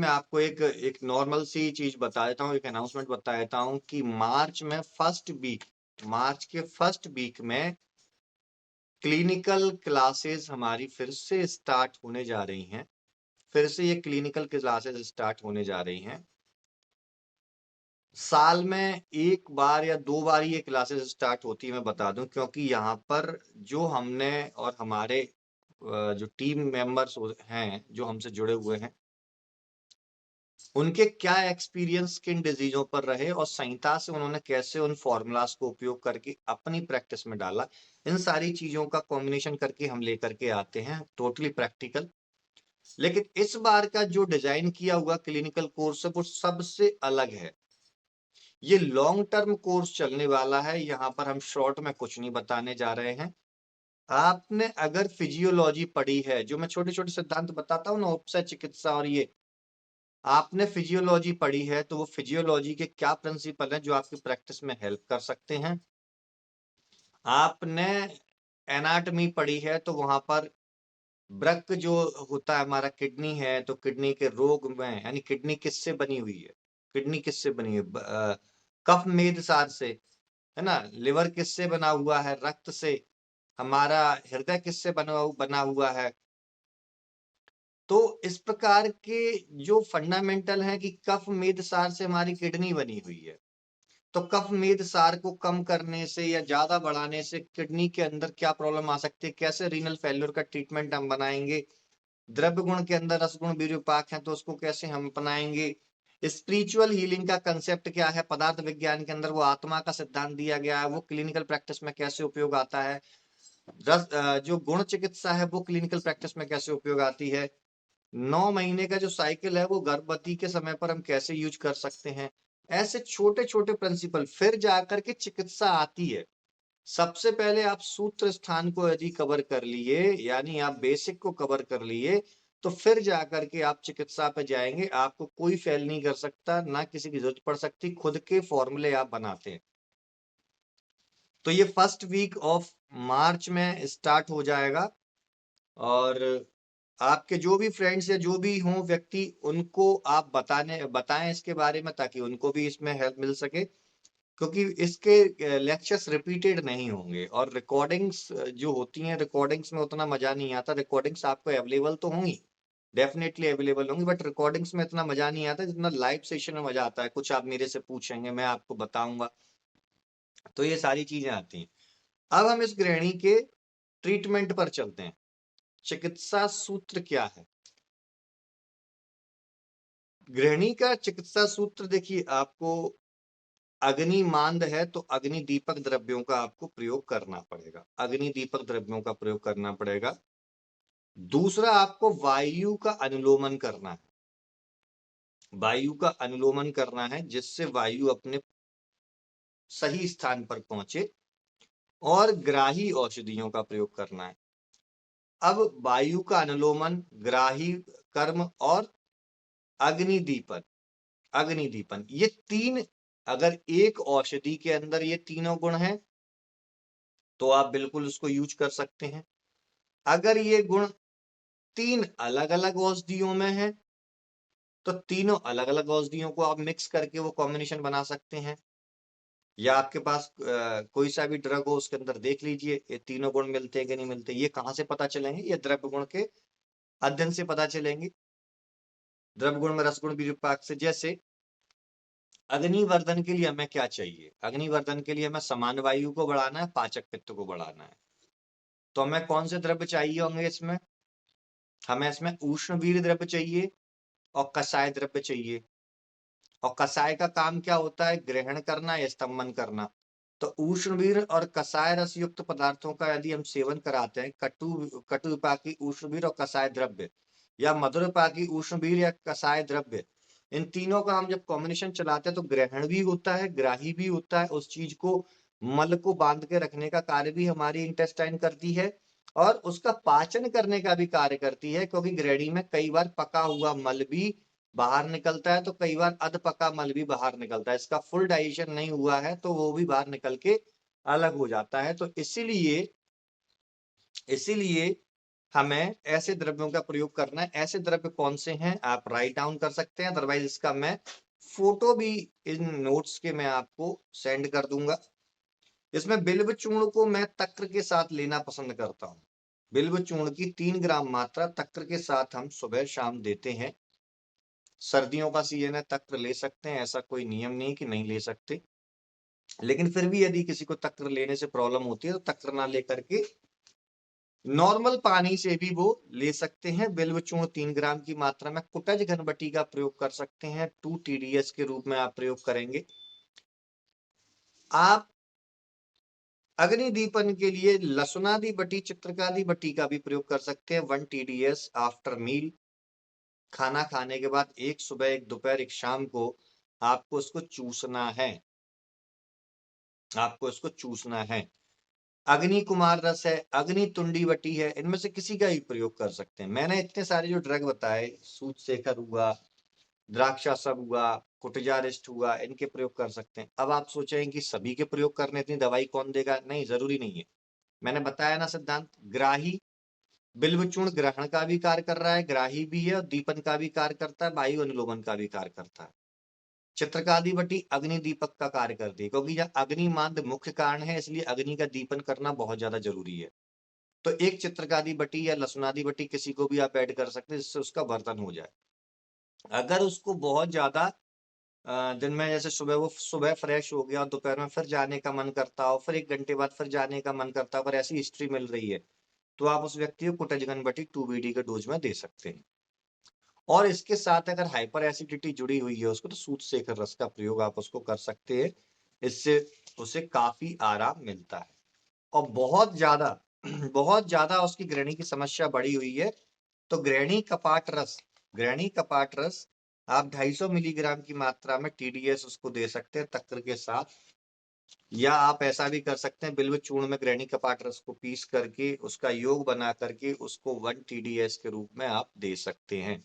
मैं आपको एक एक नॉर्मल सी चीज बता देता हूँ, एक अनाउंसमेंट बता देता हूँ कि मार्च के फर्स्ट वीक में क्लिनिकल क्लासेस हमारी फिर से स्टार्ट होने जा रही हैं। फिर से ये क्लिनिकल क्लासेस स्टार्ट होने जा रही हैं। साल में 1 बार या 2 बार ये क्लासेस स्टार्ट होती है, मैं बता दूं, क्योंकि यहाँ पर जो हमने और हमारे जो टीम मेंबर्स हैं जो हमसे जुड़े हुए हैं, उनके क्या एक्सपीरियंस किन डिजीजों पर रहे और संहिता से उन्होंने कैसे उन फॉर्मूलाज को उपयोग करके अपनी प्रैक्टिस में डाला, इन सारी चीजों का कॉम्बिनेशन करके हम लेकर के आते हैं, टोटली प्रैक्टिकल। लेकिन इस बार का जो डिजाइन किया हुआ क्लिनिकल कोर्स है वो सबसे अलग है। ये लॉन्ग टर्म कोर्स चलने वाला है। यहाँ पर हम शॉर्ट में कुछ नहीं बताने जा रहे हैं। आपने अगर फिजियोलॉजी पढ़ी है, जो मैं छोटे छोटे सिद्धांत बताता हूँ ना, उपसय चिकित्सा और ये, आपने फिजियोलॉजी पढ़ी है तो वो फिजियोलॉजी के क्या प्रिंसिपल हैं जो आपकी प्रैक्टिस में हेल्प कर सकते हैं। आपने एनाटॉमी पढ़ी है तो वहां पर वृक्क जो होता है हमारा, किडनी है, तो किडनी के रोग में, यानी किडनी किससे बनी हुई है, किडनी किससे बनी है, कफ मेद सार से, है ना। लिवर किससे बना हुआ है, रक्त से। हमारा हृदय किससे बना हुआ है। तो इस प्रकार के जो फंडामेंटल है कि कफ मेद सार से हमारी किडनी बनी हुई है, तो कफ मेद सार को कम करने से या ज्यादा बढ़ाने से किडनी के अंदर क्या प्रॉब्लम आ सकती है, कैसे रीनल फेल्योर का ट्रीटमेंट हम बनाएंगे। द्रव्य गुण के अंदर रसगुण विरूपाक है तो उसको कैसे हम अपनाएंगे। स्पिरिचुअल हीलिंग का कंसेप्ट क्या है, पदार्थ विज्ञान के अंदर वो आत्मा का सिद्धांत दिया गया है, वो क्लिनिकल प्रैक्टिस में कैसे उपयोग आता है। जो गुण चिकित्सा है वो क्लिनिकल प्रैक्टिस में कैसे उपयोग आती है। 9 महीने का जो साइकिल है वो गर्भवती के समय पर हम कैसे यूज कर सकते हैं। ऐसे छोटे छोटे प्रिंसिपल फिर जाकर के चिकित्सा आती है। सबसे पहले आप सूत्र स्थान को यदि कवर कर लिए, यानी आप बेसिक को कवर कर लिए, तो फिर जाकर के आप चिकित्सा पे जाएंगे। आपको कोई फेल नहीं कर सकता, ना किसी की जरूरत पड़ सकती, खुद के फॉर्मूले आप बनाते हैं। तो ये फर्स्ट वीक ऑफ मार्च में स्टार्ट हो जाएगा। और आपके जो भी फ्रेंड्स या जो भी हों व्यक्ति, उनको आप बताएं इसके बारे में, ताकि उनको भी इसमें हेल्प मिल सके। क्योंकि इसके लेक्चर्स रिपीटेड नहीं होंगे, और रिकॉर्डिंग्स जो होती हैं, रिकॉर्डिंग्स में उतना मजा नहीं आता। रिकॉर्डिंग्स आपको अवेलेबल तो होंगी, डेफिनेटली अवेलेबल होंगी, बट रिकॉर्डिंग्स में इतना मजा नहीं आता जितना लाइव सेशन में मजा आता है। कुछ आप मेरे से पूछेंगे, मैं आपको बताऊंगा, तो ये सारी चीजें आती हैं। अब हम इस गृहिणी के ट्रीटमेंट पर चलते हैं। चिकित्सा सूत्र क्या है। गृहिणी का चिकित्सा सूत्र देखिए, आपको अग्नि मांद है तो अग्नि दीपक द्रव्यों का आपको प्रयोग करना पड़ेगा, अग्नि दीपक द्रव्यों का प्रयोग करना पड़ेगा। दूसरा, आपको वायु का अनुलोमन करना है, वायु का अनुलोमन करना है जिससे वायु अपने सही स्थान पर पहुंचे। और ग्राही औषधियों का प्रयोग करना है। अब वायु का अनुलोमन, ग्राही कर्म और अग्निदीपन, अग्निदीपन, ये तीन, अगर एक औषधि के अंदर ये तीनों गुण हैं तो आप बिल्कुल उसको यूज कर सकते हैं। अगर ये गुण तीन अलग अलग औषधियों में है तो तीनों अलग अलग औषधियों को आप मिक्स करके वो कॉम्बिनेशन बना सकते हैं। या आपके पास कोई सा भी ड्रग हो, उसके अंदर देख लीजिए ये तीनों गुण मिलते हैं कि नहीं मिलते। ये कहाँ से पता चलेंगे, ये द्रव्य गुण के अध्ययन से पता चलेंगे। द्रव्य गुण में रसगुण विरूपाक से। जैसे अग्निवर्धन के लिए हमें क्या चाहिए, अग्निवर्धन के लिए हमें समान वायु को बढ़ाना है, पाचक पित्त को बढ़ाना है। तो हमें कौन से द्रव्य चाहिए होंगे इसमें, हमें इसमें उष्णवीर द्रव्य चाहिए और कषाय द्रव्य चाहिए। और कषाय का काम क्या होता है, ग्रहण करना या स्तंभन करना। तो उष्णवीर और कषाय रस युक्त पदार्थों का यदि हम सेवन कराते हैं, कटु विपाकी उष्णवीर और कषाय द्रव्य, या मधुर विपाकी उष्णवीर या कषाय द्रव्य, इन तीनों का हम जब कॉम्बिनेशन चलाते हैं तो ग्रहण भी होता है, ग्राही भी होता है। उस चीज को, मल को बांध के रखने का कार्य भी हमारी इंटेस्टाइन करती है, और उसका पाचन करने का भी कार्य करती है। क्योंकि गृहिणी में कई बार पका हुआ मल भी बाहर निकलता है, तो कई बार अध पका मल भी बाहर निकलता है। इसका फुल डाइजेशन नहीं हुआ है तो वो भी बाहर निकल के अलग हो जाता है। तो इसीलिए इसीलिए हमें ऐसे द्रव्यों का प्रयोग करना है। ऐसे द्रव्य कौन से हैं आप राइट डाउन कर सकते हैं, अदरवाइज इसका मैं फोटो भी इन नोट्स के मैं आपको सेंड कर दूंगा। इसमें बिल्व चूर्ण को मैं तक्र के साथ लेना पसंद करता हूँ। बिल्व चूर्ण की 3 ग्राम मात्रा तक्र के साथ हम सुबह शाम देते हैं। सर्दियों का सीजन है, तक्र ले सकते हैं, ऐसा कोई नियम नहीं कि नहीं ले सकते, लेकिन फिर भी यदि किसी को तक्र लेने से प्रॉब्लम होती है तो तक्र ना लेकर के नॉर्मल पानी से भी वो ले सकते हैं। बिल्व चूर्ण 3 ग्राम की मात्रा में कुटज घनबटी का प्रयोग कर सकते हैं। 2 TDS के रूप में आप प्रयोग करेंगे। आप अग्नि दीपन के लिए लसुनादि बटी चित्रकादि बटी का भी प्रयोग कर सकते हैं। 1 TDS आफ्टर मील, खाना खाने के बाद एक सुबह एक दोपहर एक शाम को आपको उसको चूसना है। आपको इसको चूसना है। अग्नि कुमार रस है, अग्नि तुंडी बटी है, इनमें से किसी का भी प्रयोग कर सकते हैं। मैंने इतने सारे जो ड्रग बताए, सूत शेखर हुआ, द्राक्षासव हुआ, कुटजारिस्ट हुआ, इनके प्रयोग कर सकते हैं। अब आप सोचेंगे कि सभी के प्रयोग करने इतनी दवाई कौन देगा? नहीं, जरूरी नहीं है। मैंने बताया ना सिद्धांत, ग्राही बिल्व चूर्ण ग्रहण का भी कार्य कर रहा है, ग्राही भी है, और दीपन का भी कार्य करता है, वायु अनुलोमन का भी कार्य करता है। चित्रकादि बटी अग्नि दीपक का कार्य करती है, क्योंकि यह अग्नि मांद मुख्य कारण है, इसलिए अग्नि का दीपन करना बहुत ज्यादा जरूरी है। तो एक चित्रकादि बटी या लसुनादि बटी किसी को भी आप ऐड कर सकते हैं, जिससे उसका वर्तन हो जाए। अगर उसको बहुत ज्यादा दिन में जैसे सुबह वो सुबह फ्रेश हो गया और दोपहर में फिर जाने का मन करता हो, फिर 1 घंटे बाद फिर जाने का मन करता हो, पर ऐसी हिस्ट्री मिल रही है, तो आप उस व्यक्ति को कुटजगन बटी 2 BD के डोज में दे सकते हैं। और इसके साथ अगर हाइपर एसिडिटी जुड़ी हुई है उसको, तो सूत शेखर रस का प्रयोग आप उसको कर सकते हैं। इससे उसे काफी आराम मिलता है। और बहुत ज्यादा बहुत ज्यादा उसकी गृहिणी की समस्या बढ़ी हुई है, तो गृहिणी कपाट रस आप 250 मिलीग्राम की मात्रा में TDS उसको दे सकते हैं तक्र के साथ। या आप ऐसा भी कर सकते हैं, बिल्व चूर्ण में गृहिणी कपाट रस को पीस करके उसका योग बना करके उसको 1 TDS के रूप में आप दे सकते हैं।